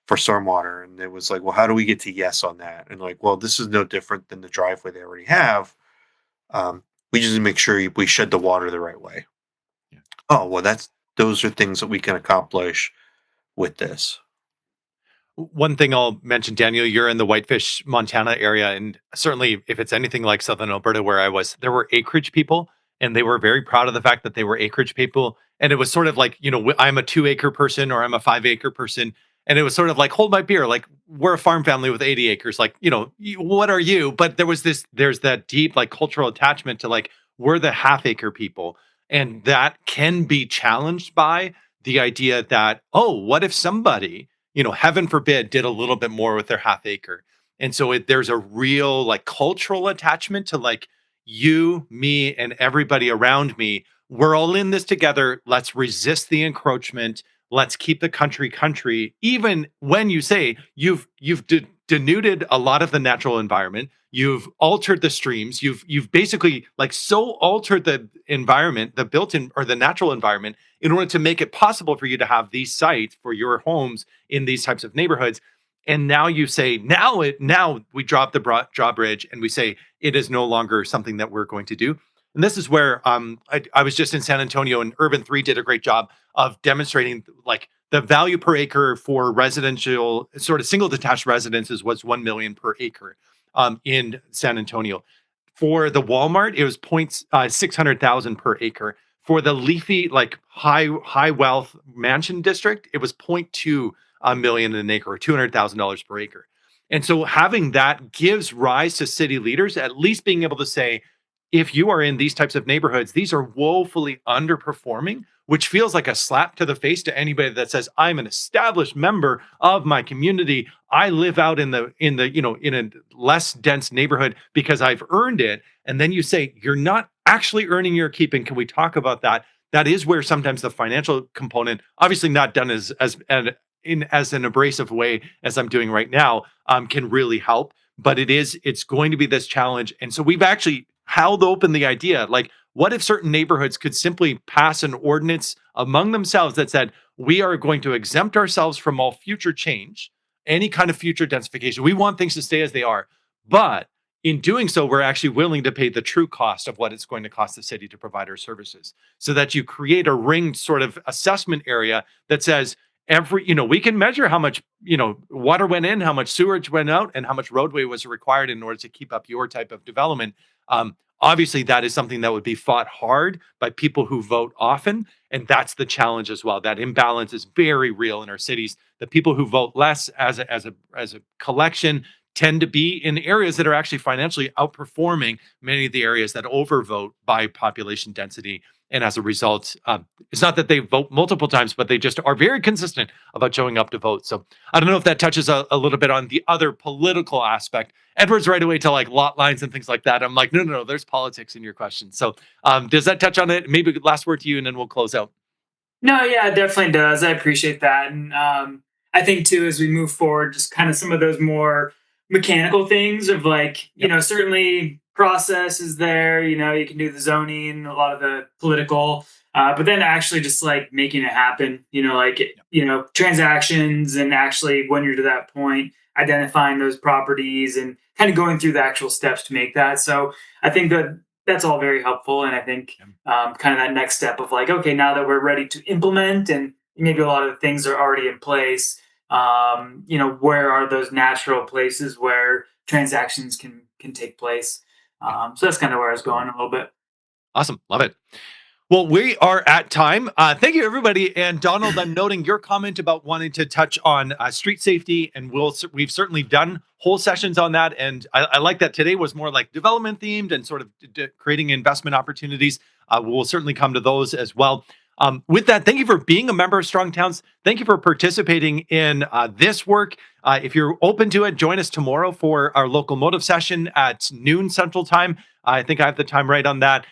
for stormwater, and it was like, well, how do we get to yes on that? And like, well, this is no different than the driveway they already have. We just need to make sure we shed the water the right way. Yeah. Oh, well, those are things that we can accomplish with this. One thing I'll mention, Daniel, you're in the Whitefish, Montana area, and certainly if it's anything like Southern Alberta where I was, there were acreage people, and they were very proud of the fact that they were acreage people. And it was sort of like, I'm a 2 acre person or I'm a 5 acre person. And it was sort of like, hold my beer. Like, we're a farm family with 80 acres. Like, what are you? But there's that deep, like, cultural attachment to, like, we're the half acre people. And that can be challenged by the idea that, oh, what if somebody, heaven forbid, did a little bit more with their half acre. And so there's a real, like, cultural attachment to, like, you, me, and everybody around me. We're all in this together. Let's resist the encroachment. Let's keep the country. Even when you say you've denuded a lot of the natural environment, you've altered the streams, you've basically, like, so altered the environment, the built-in or the natural environment, in order to make it possible for you to have these sites for your homes in these types of neighborhoods. And now you say, now we drop the drawbridge and we say it is no longer something that we're going to do. And this is where I was just in San Antonio, and Urban 3 did a great job of demonstrating, like, the value per acre for residential, sort of single detached residences, was 1 million per acre in San Antonio. For the Walmart, it was 600,000 per acre. For the leafy, like, high wealth mansion district, it was 0.2 million an acre, or $200,000 per acre. And so having that gives rise to city leaders at least being able to say, if you are in these types of neighborhoods, these are woefully underperforming, which feels like a slap to the face to anybody that says, I'm an established member of my community. I live out in a less dense neighborhood because I've earned it. And then you say, you're not actually earning your keep. And can we talk about that? That is where sometimes the financial component, obviously not done as an abrasive way as I'm doing right now, can really help. But it's going to be this challenge. And so we've actually held open the idea, like, what if certain neighborhoods could simply pass an ordinance among themselves that said, we are going to exempt ourselves from all future change, any kind of future densification. We want things to stay as they are. But in doing so, we're actually willing to pay the true cost of what it's going to cost the city to provide our services, so that you create a ringed sort of assessment area that says, we can measure how much, water went in, how much sewage went out, and how much roadway was required in order to keep up your type of development. Obviously, that is something that would be fought hard by people who vote often. And that's the challenge as well. That imbalance is very real in our cities. The people who vote less as a collection tend to be in areas that are actually financially outperforming many of the areas that overvote by population density. And as a result, it's not that they vote multiple times, but they just are very consistent about showing up to vote. So I don't know if that touches a little bit on the other political aspect. Edward's right away to, like, lot lines and things like that. I'm like, no, there's politics in your question. So does that touch on it? Maybe last word to you, and then we'll close out. No, yeah, it definitely does. I appreciate that. And I think too, as we move forward, just kind of some of those more mechanical things of, like, Yep. certainly process is there, you can do the zoning, a lot of the political, but then actually just like making it happen, like, Yep. transactions, and actually when you're to that point, identifying those properties and kind of going through the actual steps to make that. So I think that that's all very helpful. And I think Yep. kind of that next step of, like, okay, now that we're ready to implement and maybe a lot of the things are already in place, where are those natural places where transactions can take place? Yep. So that's kind of where I was going a little bit. Awesome. Love it. Well, we are at time. Thank you, everybody. And Donald, I'm noting your comment about wanting to touch on street safety, and we've certainly done whole sessions on that. And I like that today was more like development themed and sort of creating investment opportunities. We'll certainly come to those as well. With that, thank you for being a member of Strong Towns. Thank you for participating in this work. If you're open to it, join us tomorrow for our local motive session at noon Central Time. I think I have the time right on that.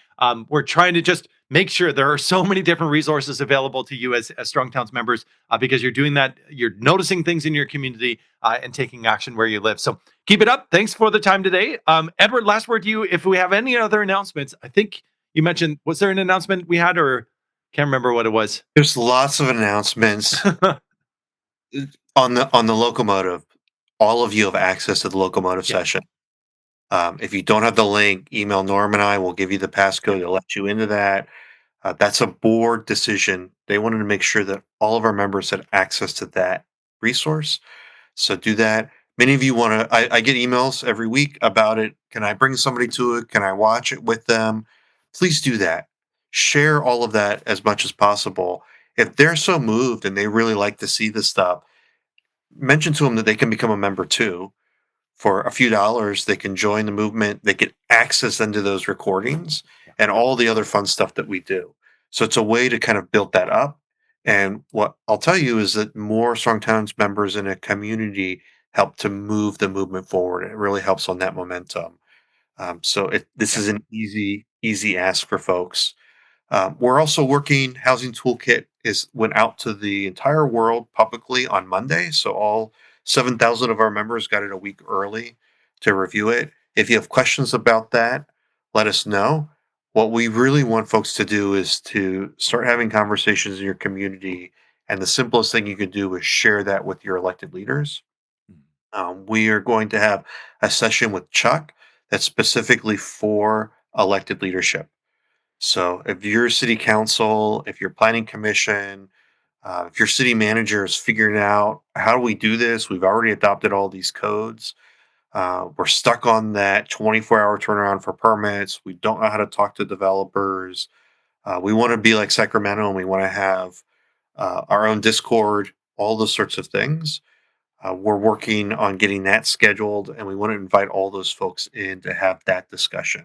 We're trying to just make sure there are so many different resources available to you as Strong Towns members, because you're doing that. You're noticing things in your community and taking action where you live. So keep it up. Thanks for the time today. Edward, last word to you. If we have any other announcements, I think you mentioned, was there an announcement we had, or can't remember what it was? There's lots of announcements on the locomotive. All of you have access to the locomotive Yeah. session. If you don't have the link, email Norm and I. We'll give you the passcode to let you into that. That's a board decision. They wanted to make sure that all of our members had access to that resource. So do that. Many of you want to, I get emails every week about it. Can I bring somebody to it? Can I watch it with them? Please do that. Share all of that as much as possible. If they're so moved and they really like to see this stuff, mention to them that they can become a member too. For a few dollars, they can join the movement. They get access into those recordings and all the other fun stuff that we do. So it's a way to kind of build that up. And what I'll tell you is that more Strong Towns members in a community help to move the movement forward. It really helps on that momentum. This Yeah. is an easy ask for folks. We're also working. Housing Toolkit is went out to the entire world publicly on Monday, so all 7,000 of our members got it a week early to review it. If you have questions about that, let us know. What we really want folks to do is to start having conversations in your community, and the simplest thing you can do is share that with your elected leaders. We are going to have a session with Chuck that's specifically for elected leadership. So if your city council, if your planning commission, if your city manager is figuring out how do we do this, we've already adopted all these codes. We're stuck on that 24-hour turnaround for permits. We don't know how to talk to developers. We want to be like Sacramento and we want to have our own Discord, all those sorts of things. We're working on getting that scheduled and we want to invite all those folks in to have that discussion.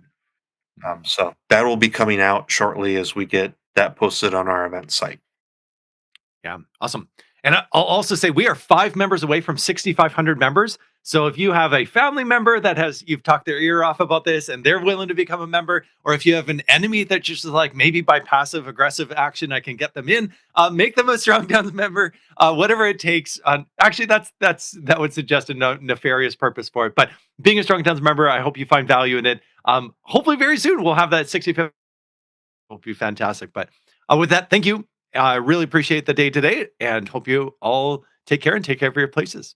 So that will be coming out shortly as we get that posted on our event site. Yeah, awesome. And I'll also say we are 5 members away from 6,500 members. So if you have a family member that you've talked their ear off about this and they're willing to become a member, or if you have an enemy that just is like maybe by passive aggressive action I can get them in, make them a Strong Towns member, whatever it takes. Actually, that would suggest a nefarious purpose for it. But being a Strong Towns member, I hope you find value in it. Hopefully, very soon we'll have that 65. Will be fantastic. But with that, thank you. I really appreciate the day today and hope you all take care and take care of your places.